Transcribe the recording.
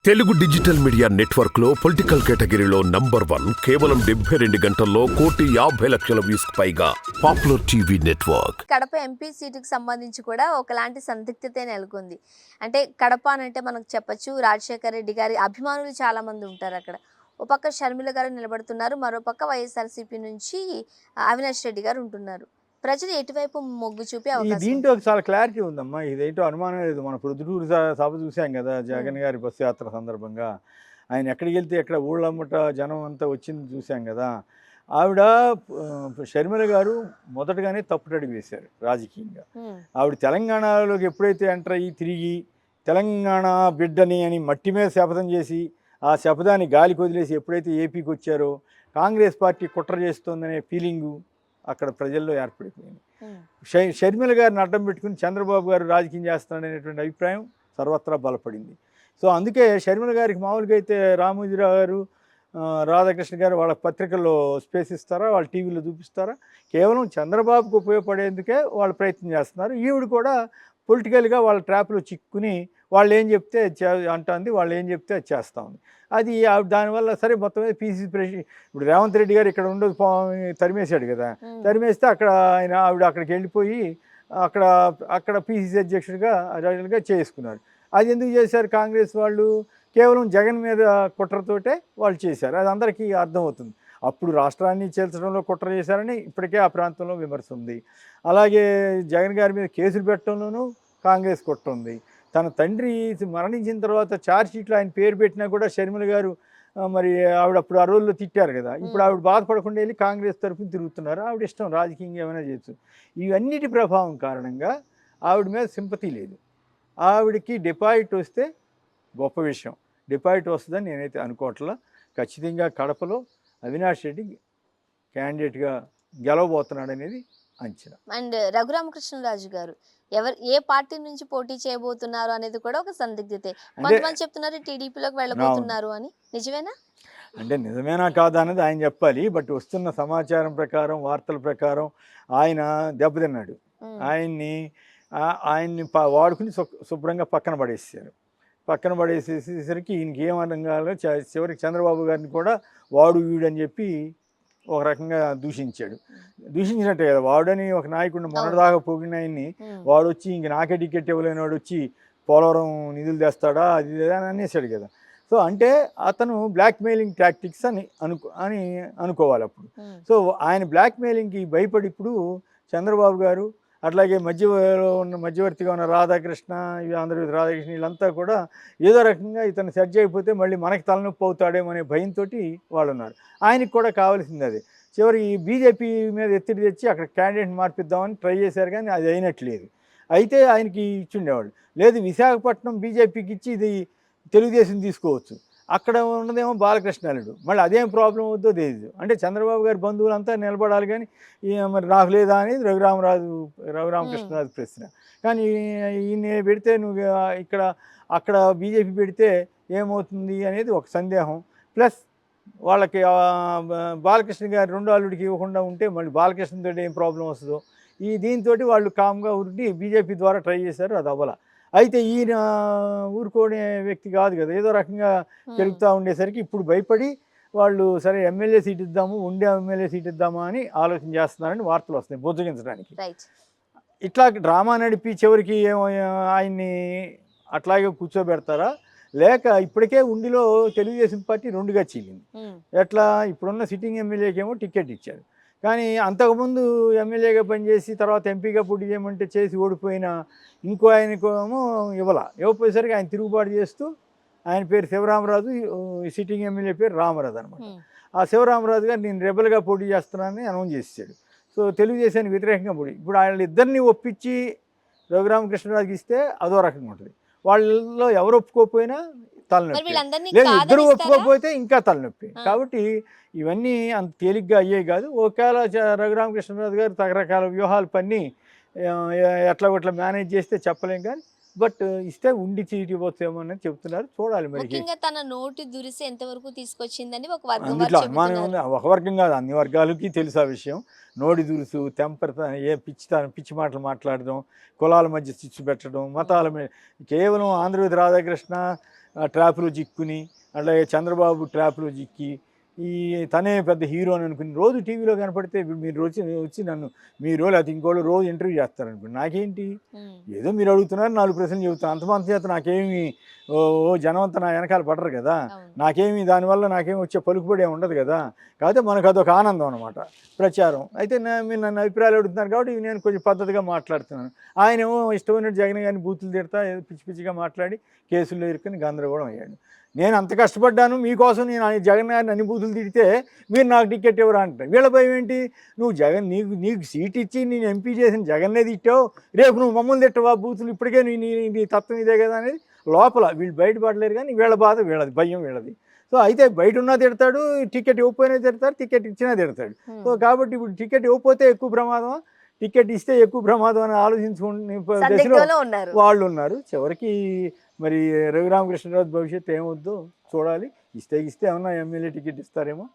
Telugu digital media network లో political కేటగిరీలో number 1 కేవలం 72 గంటల్లో 1,50,00,000 వ్యూస్ పైగా popular TV network. Kadapa MP సీటుకి సంబంధించి కూడా ఒకలాంటి సందిగ్ధత నెలకొంది. అంటే కడప అంటే మనకు చెప్పొచ్చు రాజశేఖర రెడ్డి గారి అభిమానులు చాలా మంది ఉంటారు అక్కడ. ఓ పక్క షర్మిల గారు నిలబడుతున్నారు, మరో పక్క వైఎస్ఆర్సీపీ నుంచి అవినాష్ రెడ్డి గారు ఉంటున్నారు. ప్రజలు ఎటువైపు మొగ్గు చూపే అవకాశం? దీంట్లో చాలా క్లారిటీ ఉందమ్మా. ఇదేంటో అనుమానం లేదు. మన ప్రొద్దుటూరు సభ చూసాం కదా, జగన్ గారి బస్సు యాత్ర సందర్భంగా. ఆయన ఎక్కడికి వెళ్తే ఎక్కడ ఊళ్ళమ్మట జనం అంతా వచ్చింది చూసాం కదా. ఆవిడ షర్మిల గారు మొదటగానే తప్పుటడుగు వేశారు రాజకీయంగా. ఆవిడ తెలంగాణలోకి ఎప్పుడైతే ఎంటర్ అయ్యి తిరిగి తెలంగాణ బిడ్డని అని మట్టి మీద శపథం చేసి ఆ శపథాన్ని గాలికి వదిలేసి ఎప్పుడైతే ఏపీకి వచ్చారో కాంగ్రెస్ పార్టీ కుట్ర చేస్తోందనే ఫీలింగు అక్కడ ప్రజల్లో ఏర్పడిపోయింది. షర్మిల గారిని అడ్డం పెట్టుకుని చంద్రబాబు గారు రాజకీయం చేస్తున్నాడనేటువంటి అభిప్రాయం సర్వత్రా బలపడింది. సో అందుకే షర్మిల గారికి మామూలుగా అయితే రామోజీరావు గారు, రాధాకృష్ణ గారు వాళ్ళ పత్రికల్లో స్పేస్ ఇస్తారా, వాళ్ళ టీవీలో చూపిస్తారా? కేవలం చంద్రబాబుకు ఉపయోగపడేందుకే వాళ్ళు ప్రయత్నం చేస్తున్నారు. ఈవిడ కూడా పొలిటికల్గా వాళ్ళ ట్రాప్లో చిక్కుని వాళ్ళు ఏం చెప్తే అంటుంది, వాళ్ళు ఏం చెప్తే అది చేస్తూ ఉంది. అది దానివల్ల సరే మొత్తం మీద పీసీసీ ప్రెసిడెంట్ ఇప్పుడు రేవంత్ రెడ్డి గారు ఇక్కడ ఉండదు తరిమేశాడు కదా. తరిమేస్తే ఆవిడ అక్కడికి వెళ్ళిపోయి అక్కడ పీసీసీ అధ్యక్షుడిగా చేసుకున్నారు. అది ఎందుకు చేశారు కాంగ్రెస్ వాళ్ళు? కేవలం జగన్ మీద కుట్రతోటే వాళ్ళు చేశారు. అది అందరికీ అర్థమవుతుంది. అప్పుడు రాష్ట్రాన్ని చేల్చడంలో కుట్ర చేశారని ఇప్పటికే ఆ ప్రాంతంలో విమర్శ ఉంది. అలాగే జగన్ గారి మీద కేసులు పెట్టడంలోనూ కాంగ్రెస్ కుట్ర ఉంది. తన తండ్రి మరణించిన తర్వాత ఛార్జ్షీట్లో ఆయన పేరు పెట్టినా కూడా షర్మిల గారు మరి ఆవిడ అప్పుడు ఆ రోజుల్లో తిట్టారు కదా. ఇప్పుడు ఆవిడ బాధపడకుండా వెళ్ళి కాంగ్రెస్ తరఫున తిరుగుతున్నారు. ఆవిడ ఇష్టం, రాజకీయంగా ఏమైనా చేయొచ్చు. ఇవన్నిటి ప్రభావం కారణంగా ఆవిడ మీద సింపతి లేదు. ఆవిడకి డిపాజిట్ వస్తే గొప్ప విషయం. డిపాజిట్ వస్తుందని నేనైతే అనుకోవట్లా. ఖచ్చితంగా కడపలో అవినాష్ రెడ్డి క్యాండిడేట్గా గెలవబోతున్నాడు అనేది అంచనా. అండ్ రఘురామకృష్ణరాజు గారు ఏ పార్టీ నుంచి పోటీ చేయబోతున్నారు అనేది కూడా ఒక సందిగ్ధతే. కొంతమంది చెప్తున్నారు టీడీపీలోకి వెళ్ళబోతున్నారు అని. నిజమేనా? అంటే నిజమేనా కాదా అనేది ఆయన చెప్పాలి. బట్ వస్తున్న సమాచారం ప్రకారం, వార్తల ప్రకారం ఆయన దెబ్బతిన్నాడు. ఆయన్ని వాడుకుని శుభ్రంగా పక్కన పడేసేసరికి ఈయనకి ఏమర్థం కావాలో చివరికి చంద్రబాబు గారిని కూడా వాడు వీడని చెప్పి ఒక రకంగా దూషించినట్టే కదా. వాడని ఒక నాయకుడిని మొన్నటిదాకా పోగిన ఆయన్ని వాడు వచ్చి ఇంక నాకే టికెట్ ఇవ్వలేని వాడు వచ్చి పోలవరం నిధులు తెస్తాడా అది అని అనేసాడు కదా. సో అంటే అతను బ్లాక్మెయిలింగ్ టాక్టిక్స్ అని అనుకోవాలి అప్పుడు. సో ఆయన బ్లాక్మెయిలింగ్కి భయపడి ఇప్పుడు చంద్రబాబు గారు అట్లాగే మధ్యవర్తిగా ఉన్న రాధాకృష్ణ, ఆంధ్రప్రదేశ్ రాధాకృష్ణ వీళ్ళంతా కూడా ఏదో రకంగా ఇతను సెట్ చేయకపోతే మళ్ళీ మనకి తలనొప్పి అవుతాడేమో అనే భయంతో వాళ్ళు ఉన్నారు. ఆయనకి కూడా కావాల్సింది అది. చివరి బీజేపీ మీద ఎత్తిడి తెచ్చి అక్కడ క్యాండిడేట్ మార్పిద్దామని ట్రై చేశారు, కానీ అది అయినట్లేదు. అయితే ఆయనకి ఇచ్చిండేవాళ్ళు. లేదు విశాఖపట్నం బీజేపీకి ఇచ్చి ఇది తెలుగుదేశం తీసుకోవచ్చు. అక్కడ ఉన్నదేమో బాలకృష్ణాలుడు. మళ్ళీ అదేం ప్రాబ్లం అవుద్దో తెలియదు. అంటే చంద్రబాబు గారి బంధువులంతా నిలబడాలి, కానీ మరి నాకు లేదా అనేది రఘురామకృష్ణరాజు ప్రశ్న. కానీ ఈయన పెడితే నువ్వు అక్కడ బీజేపీ పెడితే ఏమవుతుంది అనేది ఒక సందేహం. ప్లస్ వాళ్ళకి బాలకృష్ణ గారి రెండో అల్లుడికి ఇవ్వకుండా ఉంటే మళ్ళీ బాలకృష్ణతో ఏం ప్రాబ్లం వస్తుందో దీంతో వాళ్ళు కామ్గా ఉరికి బీజేపీ ద్వారా ట్రై చేశారు. అది అవ్వల. అయితే ఈయన ఊరుకోనే వ్యక్తి కాదు కదా. ఏదో రకంగా పెరుగుతూ ఉండేసరికి ఇప్పుడు భయపడి వాళ్ళు సరే ఎమ్మెల్యే సీట్ ఇద్దాము, ఉండే ఎమ్మెల్యే సీట్ ఇద్దామా అని ఆలోచన చేస్తున్నారని వార్తలు వస్తున్నాయి బుజ్జగించడానికి. ఇట్లా డ్రామా నడిపి చివరికి ఆయన్ని అట్లాగే కూర్చోబెడతారా, లేక ఇప్పటికే ఉండిలో తెలుగుదేశం పార్టీ 2గా చీలింది. ఎట్లా ఇప్పుడున్న సిట్టింగ్ ఎమ్మెల్యేకేమో టికెట్ ఇచ్చారు, కానీ అంతకుముందు ఎమ్మెల్యేగా పనిచేసి తర్వాత ఎంపీగా పోటీ చేయమంటే చేసి ఓడిపోయిన ఇంకో ఆయనకేమో ఇవ్వకపోయేసరికి ఆయన తిరుగుబాటు చేస్తూ ఆయన పేరు శివరామరాజు, సిట్టింగ్ ఎమ్మెల్యే పేరు రామరాజు అనమాట. ఆ శివరామరాజు గారు నేను రెబల్గా పోటీ చేస్తున్నానని అనౌన్స్ చేసాడు. సో తెలుగుదేశానికి వ్యతిరేకంగా ఇప్పుడు వాళ్ళిద్దరిని ఒప్పించి రఘురామకృష్ణరాజుకి ఇస్తే అదో రకంగా ఉంటుంది. వాళ్ళలో ఎవరు ఒప్పుకోకపోయినా తలనొప్పి, లేదు ఇద్దరు ఒప్పుకోకపోతే ఇంకా తలనొప్పి. కాబట్టి ఇవన్నీ అంత తేలిగ్గా అయ్యేవి కాదు. ఒకవేళ రఘురామకృష్ణరాజు గారు రకరకాల వ్యూహాలు పన్ని ఎట్లా మేనేజ్ చేస్తే చెప్పలేం, కానీ బట్ ఇస్తే ఉండి చీటి పోతేమో అని చెప్తున్నారు. చూడాలి మరి. తన నోటి దురిసి ఎంతవరకు తీసుకొచ్చిందని ఒక అనుమానం ఉంది. ఒక వర్గం కాదు, అన్ని వర్గాలకి తెలుసు ఆ విషయం. నోటి దురుసు, టెంపర్, పిచ్చి మాటలు మాట్లాడడం, కులాల మధ్య చిచ్చు పెట్టడం, మతాల మీద కేవలం ఆంధ్రప్రదేశ్ రాధాకృష్ణ ఆ ట్రాప్లో చిక్కుని, అట్లాగే చంద్రబాబు ట్రాప్లో చిక్కి ఈ తనే పెద్ద హీరో అని అనుకుని రోజు టీవీలో కనపడితే ఇప్పుడు మీరు వచ్చి నన్ను మీరు లేకపోతే ఇంకోళ్ళు రోజు ఇంటర్వ్యూ చేస్తారనుకోండి, నాకేంటి? ఏదో మీరు అడుగుతున్నారు, 4 ప్రశ్నలు చెబుతాను, అంతమంత చేత నాకేమి జనం అంతా నా వెనకాల పడరు కదా, నాకేమి దానివల్ల నాకేమి వచ్చే పలుకుబడి ఏమి ఉండదు కదా. కాకపోతే మనకు అదొక ఆనందం అనమాట, ప్రచారం. అయితే మీరు నన్ను అభిప్రాయాలు అడుగుతున్నారు కాబట్టి నేను కొంచెం పద్ధతిగా మాట్లాడుతున్నాను. ఆయన ఏమో ఇష్టమైనట్టు జగన్ గారిని బూతులు తిడతా ఏదో పిచ్చి పిచ్చిగా మాట్లాడి కేసుల్లో ఇరుక్కుని గందరగోళం అయ్యాడు. నేను అంత కష్టపడ్డాను మీకోసం, నేను జగన్ గారిని అన్ని బూతులు తిడితే మీరు నాకు టికెట్ ఇవ్వరా అంటారు. వీళ్ళ భయం ఏంటి? నువ్వు జగన్ నీకు సీట్ ఇచ్చి నేను ఎంపీ చేసిన జగన్నే తిట్టావు, రేపు నువ్వు మమ్మల్ని తిట్టవా బూతులు, ఇప్పటికే నీ తత్వం ఇదే కదా అనేది లోపల. వీళ్ళు బయటపడలేరు కానీ వీళ్ళ బాధ వీళ్ళది, భయం వీళ్ళది. సో అయితే బయట ఉన్నా తిడతాడు, టికెట్ ఇవ్వకపోయినా తిడతాడు, టికెట్ ఇచ్చినా తిడతాడు. సో కాబట్టి ఇప్పుడు టికెట్ ఇవ్వకపోతే ఎక్కువ ప్రమాదం, టికెట్ ఇస్తే ఎక్కువ ప్రమాదం అని ఆలోచించుకునే దశలో వాళ్ళు ఉన్నారు. చివరికి మరి రఘురామకృష్ణరాజు భవిష్యత్తు ఏమవుద్దో చూడాలి. ఇస్తే ఏమన్నా ఎమ్మెల్యే టికెట్ ఇస్తారేమో.